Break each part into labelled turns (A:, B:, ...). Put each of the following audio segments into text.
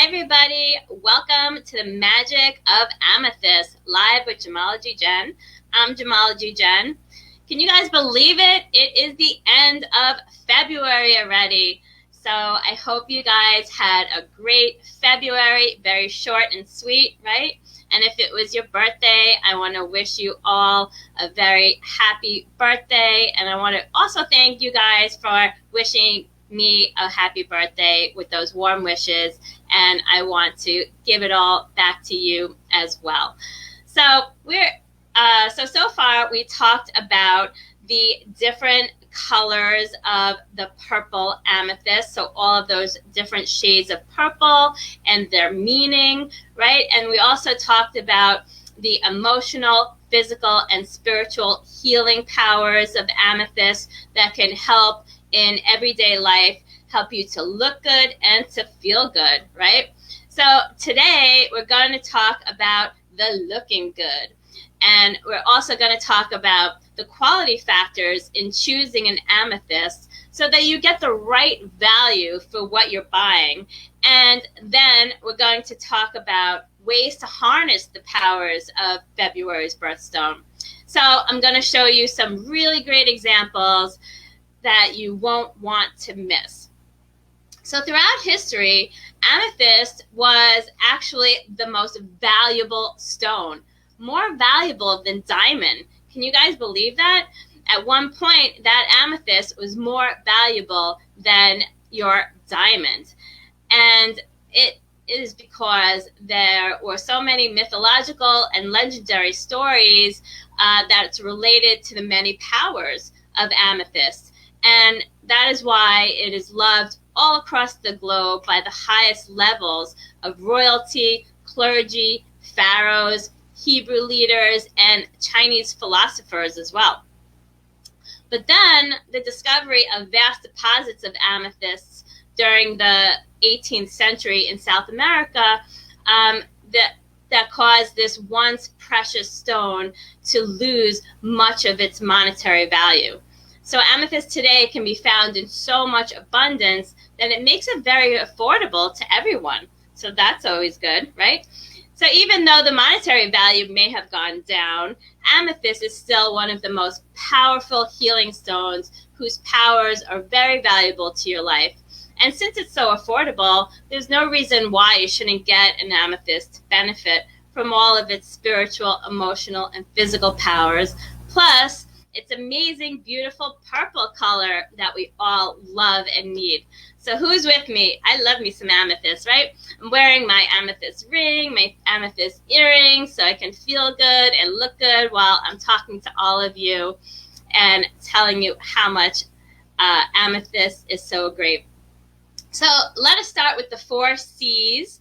A: everybody. Welcome to the Magic of Amethyst, live with Gemology Jen. I'm Gemology Jen. Can you guys believe it? It is the end of February already. So I hope you guys had a great February, very short and sweet, right? And if it was your birthday, I want to wish you all a very happy birthday. And I want to also thank you guys for wishing me a happy birthday with those warm wishes, and I want to give it all back to you as well. So so far we talked about the different colors of the purple amethyst, so all of those different shades of purple and their meaning, right? And we also talked about the emotional, physical, and spiritual healing powers of amethyst that can help in everyday life, help you to look good and to feel good, right? So today we're going to talk about the looking good. And we're also going to talk about the quality factors in choosing an amethyst so that you get the right value for what you're buying. And then we're going to talk about ways to harness the powers of February's birthstone. So I'm going to show you some really great examples that you won't want to miss. So throughout history, amethyst was actually the most valuable stone, more valuable than diamond. Can you guys believe that? At one point, that amethyst was more valuable than your diamond. And it is because there were so many mythological and legendary stories that's related to the many powers of amethyst. And that is why it is loved all across the globe by the highest levels of royalty, clergy, pharaohs, Hebrew leaders, and Chinese philosophers as well. But then the discovery of vast deposits of amethysts during the 18th century in South America that caused this once precious stone to lose much of its monetary value. So amethyst today can be found in so much abundance that it makes it very affordable to everyone. So that's always good, right? So even though the monetary value may have gone down, amethyst is still one of the most powerful healing stones whose powers are very valuable to your life. And since it's so affordable, there's no reason why you shouldn't get an amethyst to benefit from all of its spiritual, emotional, and physical powers. Plus, its amazing, beautiful purple color that we all love and need. So who's with me? I love me some amethyst, right? I'm wearing my amethyst ring, my amethyst earrings, so I can feel good and look good while I'm talking to all of you and telling you how much amethyst is so great. So let us start with the 4 C's.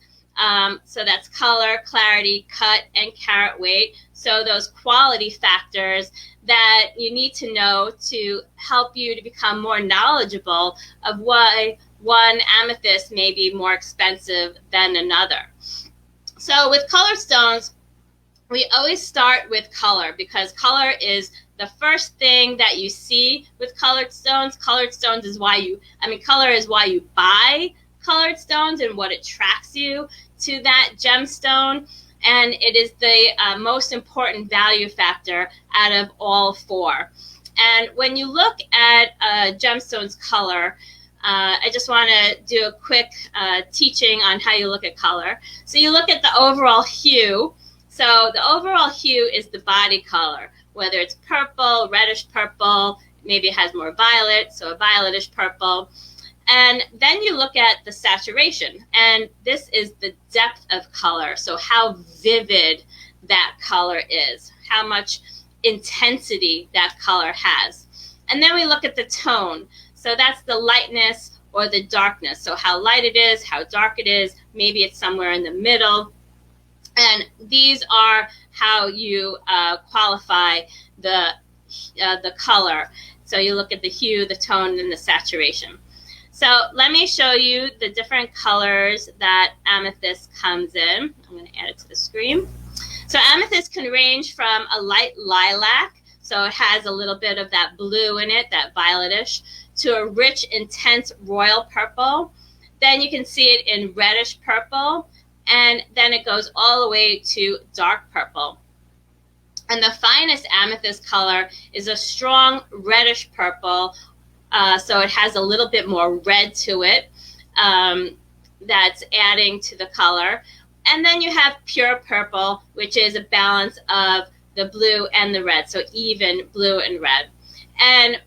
A: So that's color, clarity, cut, and carat weight. So those quality factors that you need to know to help you to become more knowledgeable of why one amethyst may be more expensive than another. So with colored stones, we always start with color because color is the first thing that you see with colored stones. Colored stones is why color is why you buy colored stones and what attracts you to that gemstone. And it is the most important value factor out of all 4. And when you look at a gemstone's color, I just want to do a quick teaching on how you look at color. So you look at the overall hue. So the overall hue is the body color, whether it's purple, reddish purple, maybe it has more violet, so a violetish purple. And then you look at the saturation, and this is the depth of color. So how vivid that color is, how much intensity that color has. And then we look at the tone. So that's the lightness or the darkness. So how light it is, how dark it is, maybe it's somewhere in the middle. And these are how you qualify the color. So you look at the hue, the tone, and the saturation. So let me show you the different colors that amethyst comes in. I'm going to add it to the screen. So amethyst can range from a light lilac, so it has a little bit of that blue in it, that violetish, to a rich, intense royal purple. Then you can see it in reddish purple, and then it goes all the way to dark purple. And the finest amethyst color is a strong reddish purple, so it has a little bit more red to it, that's adding to the color. And then you have pure purple, which is a balance of the blue and the red, so even blue and red. And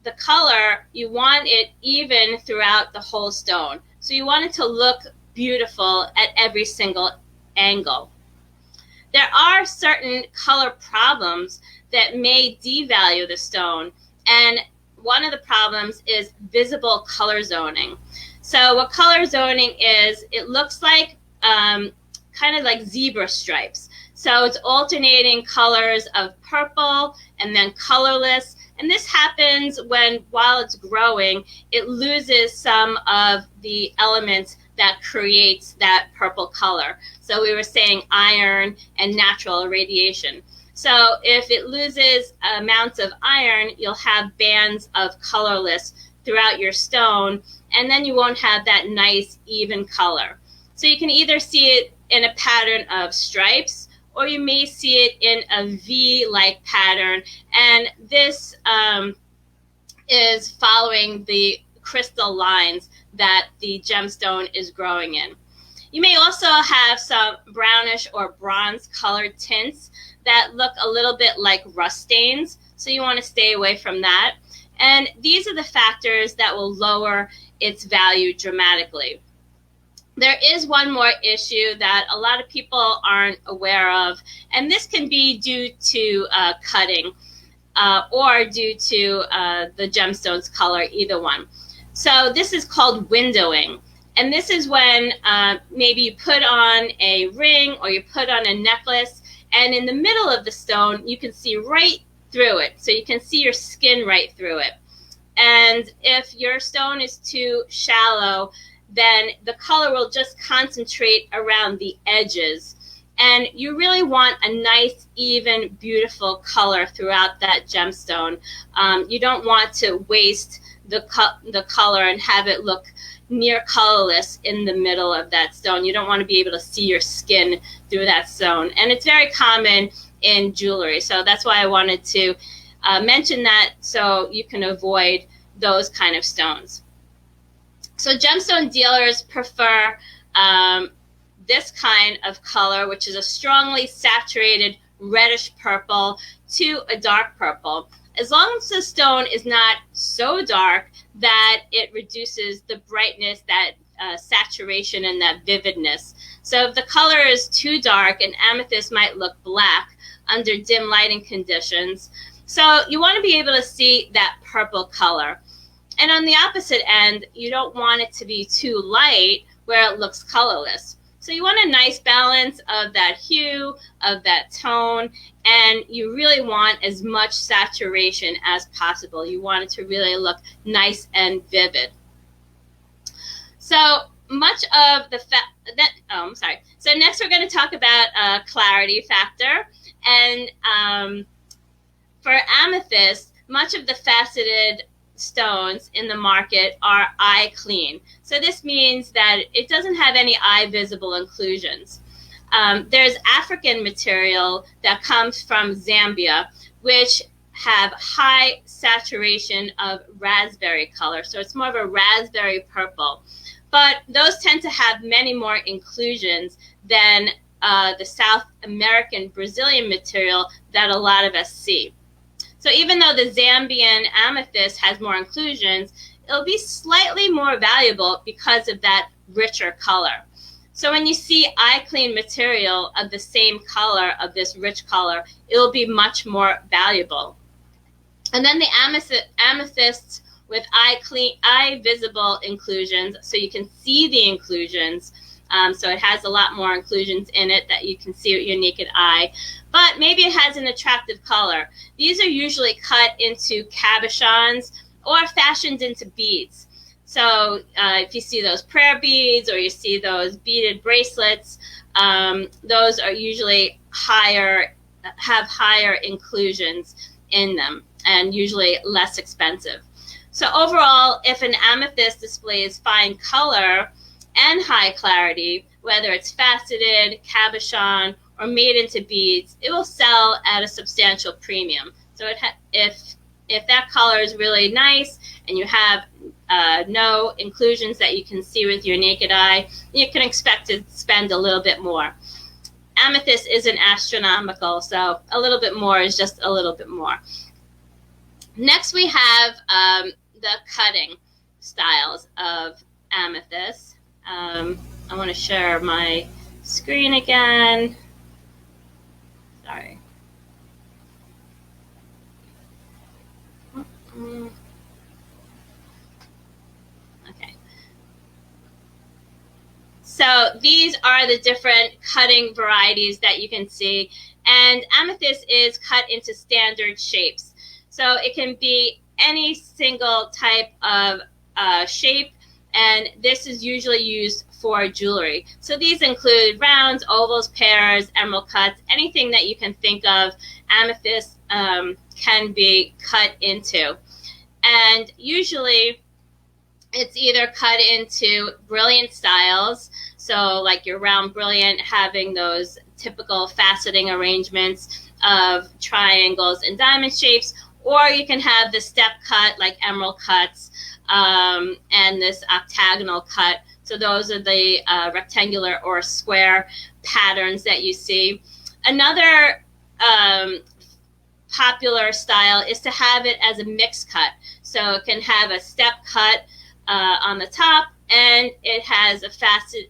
A: the color, you want it even throughout the whole stone. So you want it to look beautiful at every single angle. There are certain color problems that may devalue the stone, and one of the problems is visible color zoning. So what color zoning is, it looks like kind of like zebra stripes. So it's alternating colors of purple and then colorless. And this happens when, while it's growing, it loses some of the elements that creates that purple color. So we were saying iron and natural irradiation. So if it loses amounts of iron, you'll have bands of colorless throughout your stone, and then you won't have that nice even color. So you can either see it in a pattern of stripes, or you may see it in a V-like pattern, and this is following the crystal lines that the gemstone is growing in. You may also have some brownish or bronze colored tints that look a little bit like rust stains, so you want to stay away from that. And these are the factors that will lower its value dramatically. There is one more issue that a lot of people aren't aware of, and this can be due to cutting or due to the gemstone's color, either one. So this is called windowing. And this is when maybe you put on a ring or you put on a necklace, and in the middle of the stone, you can see right through it. So you can see your skin right through it. And if your stone is too shallow, then the color will just concentrate around the edges. And you really want a nice, even, beautiful color throughout that gemstone. You don't want to waste the color and have it look near colorless in the middle of that stone. You don't want to be able to see your skin through that stone. And it's very common in jewelry. So that's why I wanted to mention that, so you can avoid those kind of stones. So gemstone dealers prefer this kind of color, which is a strongly saturated reddish purple to a dark purple, as long as the stone is not so dark that it reduces the brightness, that saturation, and that vividness. So if the color is too dark, an amethyst might look black under dim lighting conditions. So you want to be able to see that purple color. And on the opposite end, you don't want it to be too light where it looks colorless. So you want a nice balance of that hue, of that tone, and you really want as much saturation as possible. You want it to really look nice and vivid. So much of the So next we're going to talk about clarity factor. And for amethyst, much of the faceted stones in the market are eye clean. So this means that it doesn't have any eye visible inclusions. There's African material that comes from Zambia, which have high saturation of raspberry color. So it's more of a raspberry purple. But those tend to have many more inclusions than the South American Brazilian material that a lot of us see. So even though the Zambian amethyst has more inclusions, it'll be slightly more valuable because of that richer color. So when you see eye clean material of the same color, of this rich color, it'll be much more valuable. And then the amethysts with eye visible inclusions, so you can see the inclusions. So it has a lot more inclusions in it that you can see with your naked eye. But maybe it has an attractive color. These are usually cut into cabochons or fashioned into beads. So if you see those prayer beads or you see those beaded bracelets, those are usually have higher inclusions in them and usually less expensive. So overall, if an amethyst displays fine color and high clarity, whether it's faceted, cabochon, or made into beads, it will sell at a substantial premium. So if that color is really nice and you have no inclusions that you can see with your naked eye, you can expect to spend a little bit more. Amethyst isn't astronomical, so a little bit more is just a little bit more. Next, we have the cutting styles of amethyst. I want to share my screen again. Sorry. Okay. So these are the different cutting varieties that you can see. And amethyst is cut into standard shapes. So it can be any single type of shape, and this is usually used for jewelry. So these include rounds, ovals, pears, emerald cuts, anything that you can think of, amethyst can be cut into. And usually it's either cut into brilliant styles, so like your round brilliant having those typical faceting arrangements of triangles and diamond shapes, or you can have the step cut like emerald cuts and this octagonal cut. So those are the rectangular or square patterns that you see. Another popular style is to have it as a mixed cut. So it can have a step cut on the top, and it has a facet,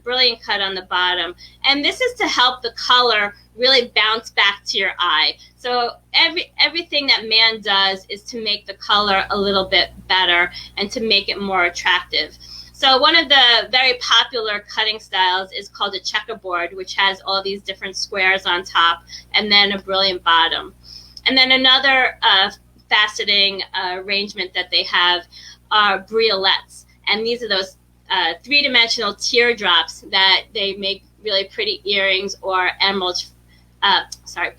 A: brilliant cut on the bottom. And this is to help the color really bounce back to your eye. So everything that man does is to make the color a little bit better and to make it more attractive. So one of the very popular cutting styles is called a checkerboard, which has all these different squares on top and then a brilliant bottom. And then another faceting arrangement that they have are briolettes. And these are those three-dimensional teardrops that they make really pretty earrings or emerald,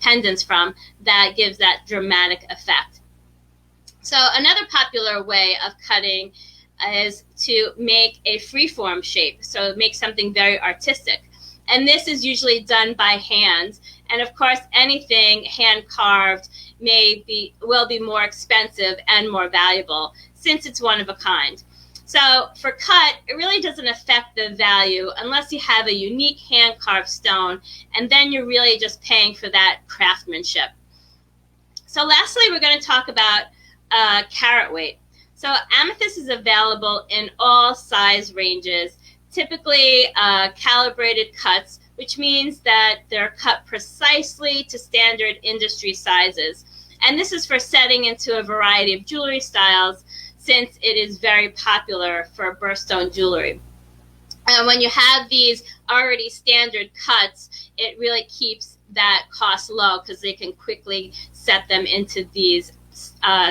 A: pendants from, that gives that dramatic effect. So another popular way of cutting is to make a freeform shape, so make something very artistic. And this is usually done by hand. And of course, anything hand carved will be more expensive and more valuable since it's one of a kind. So for cut, it really doesn't affect the value unless you have a unique hand carved stone, and then you're really just paying for that craftsmanship. So lastly, we're going to talk about carat weight. So amethyst is available in all size ranges, typically calibrated cuts, which means that they're cut precisely to standard industry sizes. And this is for setting into a variety of jewelry styles, since it is very popular for birthstone jewelry. And when you have these already standard cuts, it really keeps that cost low because they can quickly set them into these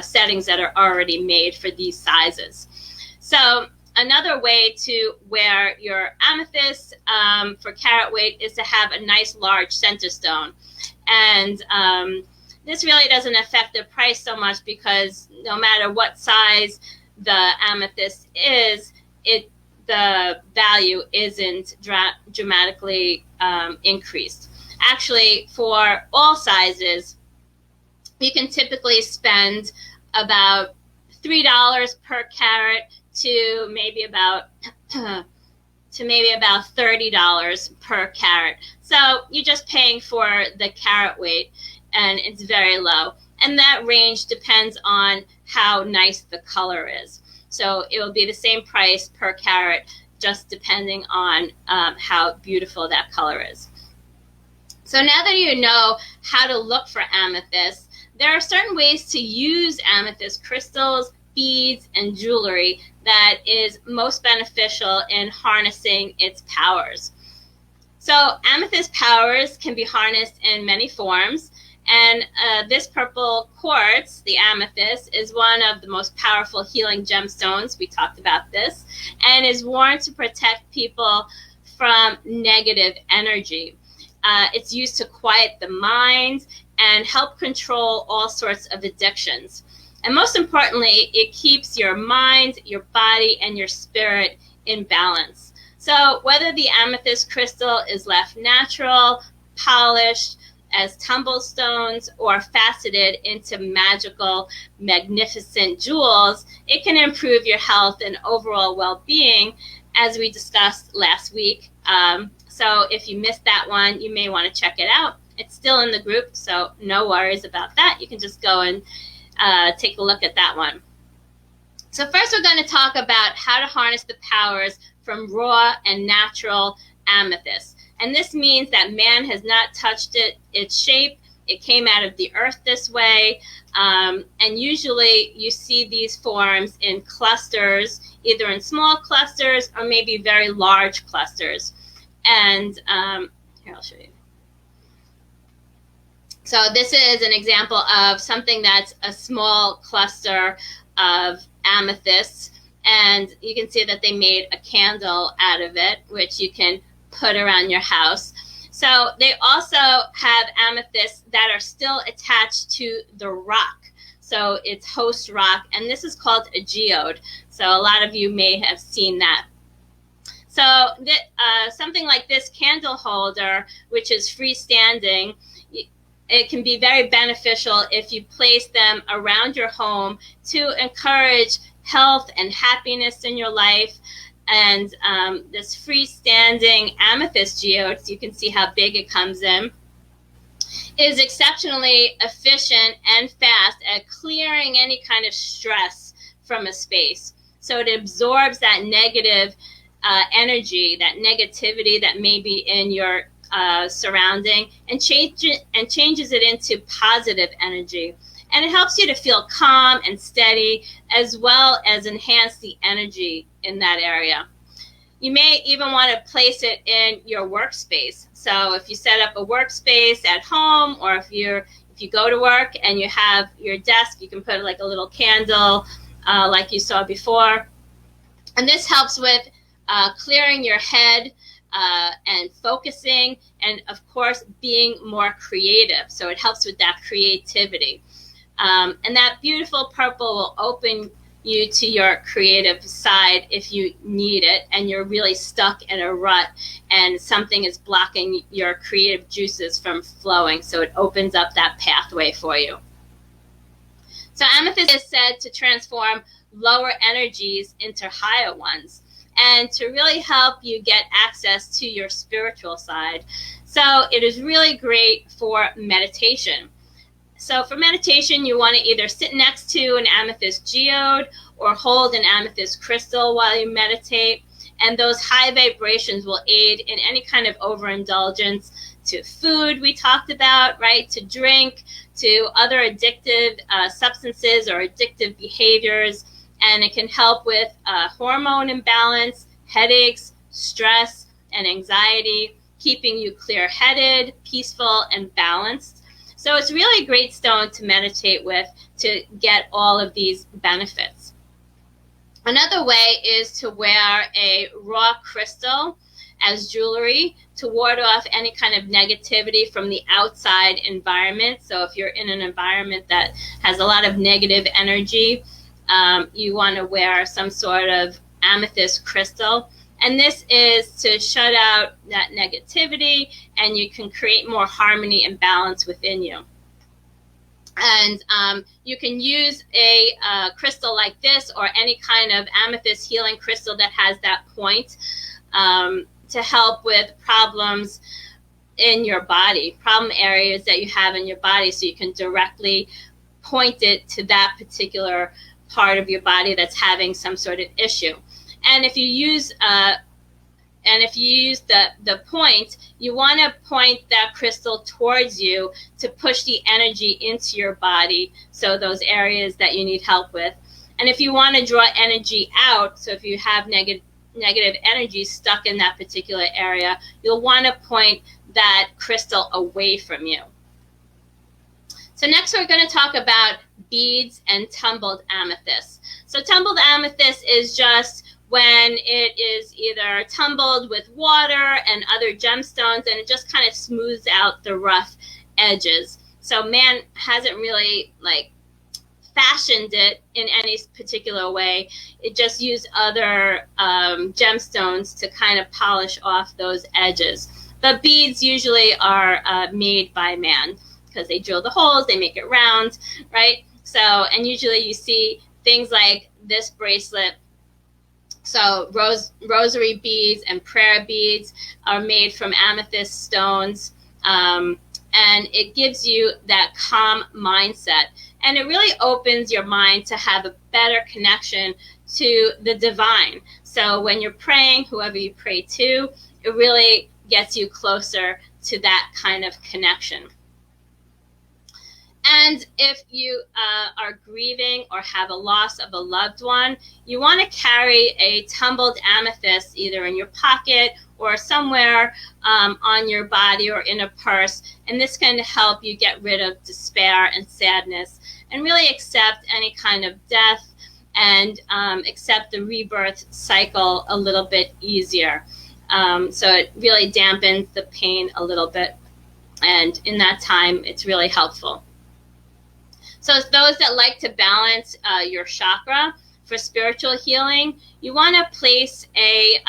A: settings that are already made for these sizes. So another way to wear your amethyst for carat weight is to have a nice large center stone. And this really doesn't affect the price so much because no matter what size the amethyst is, the value isn't dramatically increased. Actually, for all sizes, you can typically spend about $3 per carat to maybe about $30 per carat. So you're just paying for the carat weight, and it's very low. And that range depends on how nice the color is. So it will be the same price per carat, just depending on how beautiful that color is. So now that you know how to look for amethyst, there are certain ways to use amethyst crystals, beads, and jewelry that is most beneficial in harnessing its powers. So amethyst powers can be harnessed in many forms. And this purple quartz, the amethyst, is one of the most powerful healing gemstones. We talked about this, and is worn to protect people from negative energy. It's used to quiet the mind and help control all sorts of addictions. And most importantly, it keeps your mind, your body, and your spirit in balance. So whether the amethyst crystal is left natural, polished, as tumble stones, or faceted into magical, magnificent jewels, it can improve your health and overall well-being, as we discussed last week. So if you missed that one, you may want to check it out. It's still in the group, so no worries about that. You can just go and take a look at that one. So first we're going to talk about how to harness the powers from raw and natural amethyst. And this means that man has not touched it, its shape. It came out of the earth this way. And usually you see these forms in clusters, either in small clusters or maybe very large clusters. And here, I'll show you. So this is an example of something that's a small cluster of amethysts. And you can see that they made a candle out of it, which you can put around your house. So they also have amethysts that are still attached to the rock. So it's host rock, and this is called a geode. So a lot of you may have seen that. So something like this candle holder, which is freestanding, it can be very beneficial if you place them around your home to encourage health and happiness in your life. And this freestanding amethyst geode, so you can see how big it comes in, is exceptionally efficient and fast at clearing any kind of stress from a space. So it absorbs that negative energy, that negativity that may be in your surrounding, and changes it into positive energy. And it helps you to feel calm and steady, as well as enhance the energy in that area. You may even want to place it in your workspace. So if you set up a workspace at home, or if you go to work and you have your desk, you can put like a little candle like you saw before. And this helps with clearing your head and focusing, and of course being more creative. So it helps with that creativity. And that beautiful purple will open you to your creative side if you need it and you're really stuck in a rut and something is blocking your creative juices from flowing. So it opens up that pathway for you. So amethyst is said to transform lower energies into higher ones, and to really help you get access to your spiritual side. So it is really great for meditation. So for meditation, you want to either sit next to an amethyst geode or hold an amethyst crystal while you meditate. And those high vibrations will aid in any kind of overindulgence to food we talked about, right? To drink, to other addictive substances or addictive behaviors. And it can help with hormone imbalance, headaches, stress, and anxiety, keeping you clear-headed, peaceful, and balanced. So it's really a great stone to meditate with to get all of these benefits. Another way is to wear a raw crystal as jewelry to ward off any kind of negativity from the outside environment. So if you're in an environment that has a lot of negative energy, you want to wear some sort of amethyst crystal. And this is to shut out that negativity, and you can create more harmony and balance within you. And you can use a crystal like this or any kind of amethyst healing crystal that has that point to help with problems in your body, problem areas that you have in your body, so you can directly point it to that particular part of your body that's having some sort of issue. And if you use the point, you want to point that crystal towards you to push the energy into your body, so those areas that you need help with. And if you want to draw energy out, so if you have negative energy stuck in that particular area, you'll want to point that crystal away from you. So next we're going to talk about beads and tumbled amethyst. So tumbled amethyst is just when it is either tumbled with water and other gemstones, and it just kind of smooths out the rough edges. So man hasn't really fashioned it in any particular way. It just used other gemstones to kind of polish off those edges. But beads usually are made by man because they drill the holes, they make it round, right? So, and usually you see things like this bracelet. So rosary beads and prayer beads are made from amethyst stones. And it gives you that calm mindset. And it really opens your mind to have a better connection to the divine. So when you're praying, whoever you pray to, it really gets you closer to that kind of connection. And if you are grieving or have a loss of a loved one, you want to carry a tumbled amethyst either in your pocket or somewhere on your body or in a purse. And this can help you get rid of despair and sadness and really accept any kind of death and accept the rebirth cycle a little bit easier. So it really dampens the pain a little bit. And in that time, it's really helpful. So those that like to balance your chakra for spiritual healing, you want to place a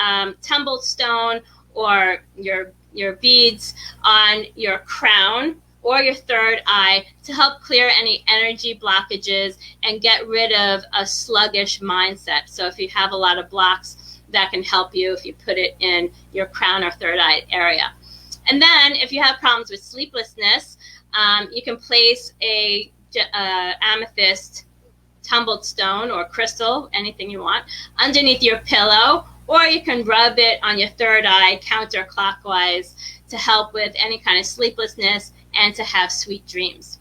A: tumbled stone or your beads on your crown or your third eye to help clear any energy blockages and get rid of a sluggish mindset. So if you have a lot of blocks, that can help you if you put it in your crown or third eye area. And then if you have problems with sleeplessness, you can place a amethyst tumbled stone or crystal, anything you want, underneath your pillow, or you can rub it on your third eye counterclockwise to help with any kind of sleeplessness and to have sweet dreams.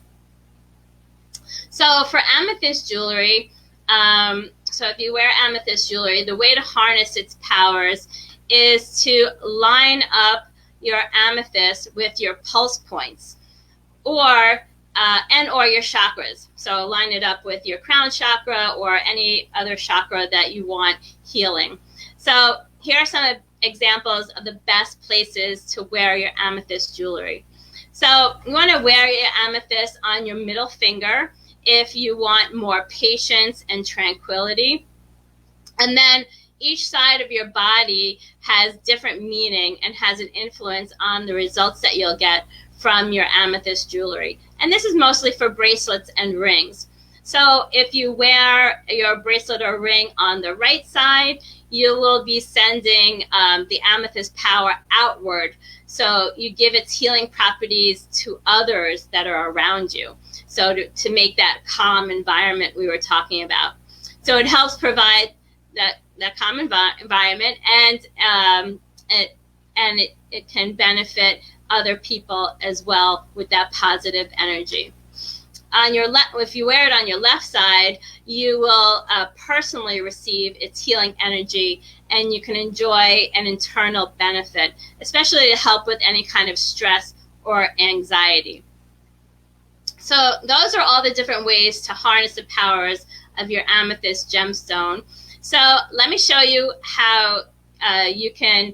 A: So for amethyst jewelry, so if you wear amethyst jewelry, the way to harness its powers is to line up your amethyst with your pulse points or your chakras. So line it up with your crown chakra or any other chakra that you want healing. So here are some examples of the best places to wear your amethyst jewelry. So you want to wear your amethyst on your middle finger if you want more patience and tranquility. And then each side of your body has different meaning and has an influence on the results that you'll get from your amethyst jewelry. And this is mostly for bracelets and rings. So if you wear your bracelet or ring on the right side, you will be sending the amethyst power outward. So you give its healing properties to others that are around you. So to make that calm environment we were talking about. So it helps provide that calm environment, and it can benefit other people as well with that positive energy. On your left, if you wear it on your left side, you will personally receive its healing energy, and you can enjoy an internal benefit, especially to help with any kind of stress or anxiety. So those are all the different ways to harness the powers of your amethyst gemstone. So let me show you how you can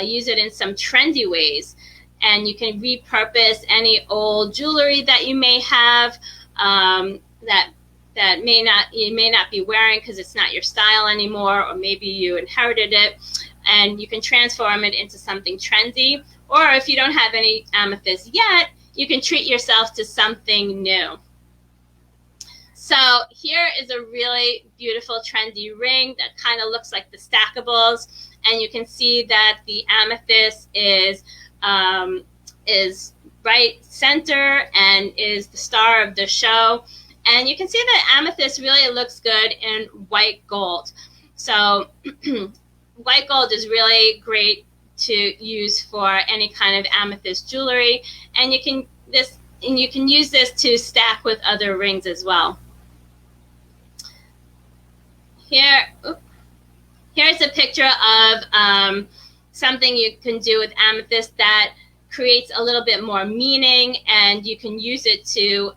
A: use it in some trendy ways. And you can repurpose any old jewelry that you may have that you may not be wearing because it's not your style anymore, or maybe you inherited it, and you can transform it into something trendy. Or if you don't have any amethyst yet, you can treat yourself to something new. So here is a really beautiful trendy ring that kind of looks like the stackables, and you can see that the amethyst is right center and is the star of the show. And you can see that amethyst really looks good in white gold. So white gold is really great to use for any kind of amethyst jewelry, and you can use this to stack with other rings as well. Here's a picture of something you can do with amethyst that creates a little bit more meaning, and you can use it to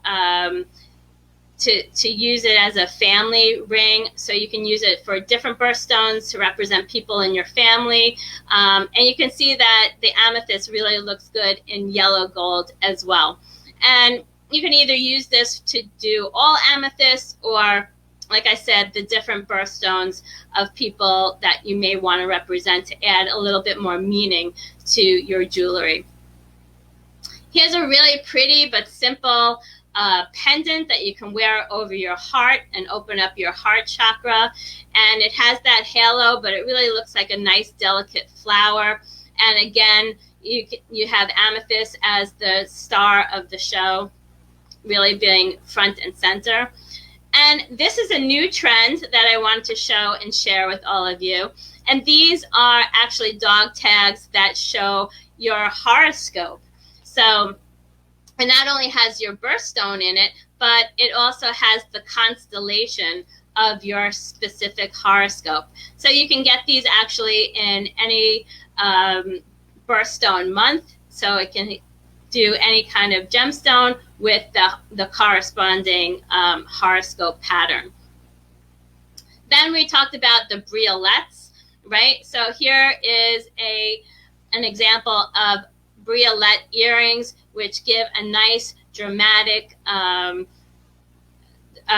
A: use it as a family ring. So you can use it for different birthstones to represent people in your family, and you can see that the amethyst really looks good in yellow gold as well. And you can either use this to do all amethysts, or, like I said, the different birthstones of people that you may want to represent to add a little bit more meaning to your jewelry. Here's a really pretty but simple pendant that you can wear over your heart and open up your heart chakra. And it has that halo, but it really looks like a nice, delicate flower. And again, you have amethyst as the star of the show, really being front and center. And this is a new trend that I want to show and share with all of you. And these are actually dog tags that show your horoscope. So it not only has your birthstone in it, but it also has the constellation of your specific horoscope. So you can get these actually in any birthstone month. So it can do any kind of gemstone with the corresponding horoscope pattern. Then we talked about the briolets, right? So here is an example of briolet earrings, which give a nice dramatic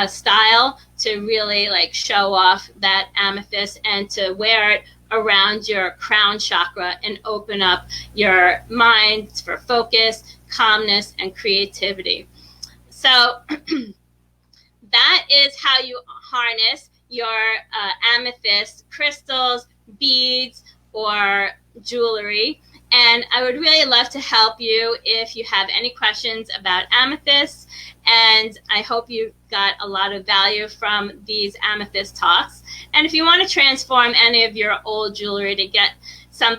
A: style to really like show off that amethyst, and to wear it around your crown chakra and open up your mind for focus, calmness, and creativity. So that is how you harness your amethyst crystals, beads, or jewelry. And I would really love to help you if you have any questions about amethyst. And I hope you got a lot of value from these amethyst talks. And if you want to transform any of your old jewelry to get some,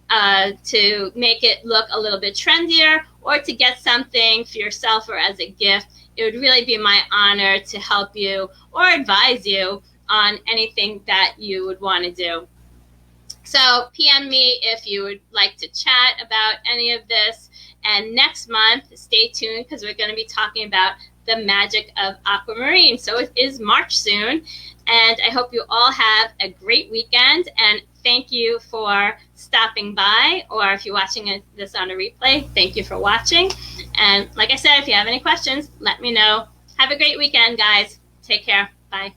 A: to make it look a little bit trendier, or to get something for yourself or as a gift, it would really be my honor to help you or advise you on anything that you would want to do. So PM me if you would like to chat about any of this. And next month, stay tuned, because we're going to be talking about the magic of aquamarine. So it is March soon. And I hope you all have a great weekend. And thank you for stopping by. Or if you're watching this on a replay, thank you for watching. And like I said, if you have any questions, let me know. Have a great weekend, guys. Take care. Bye.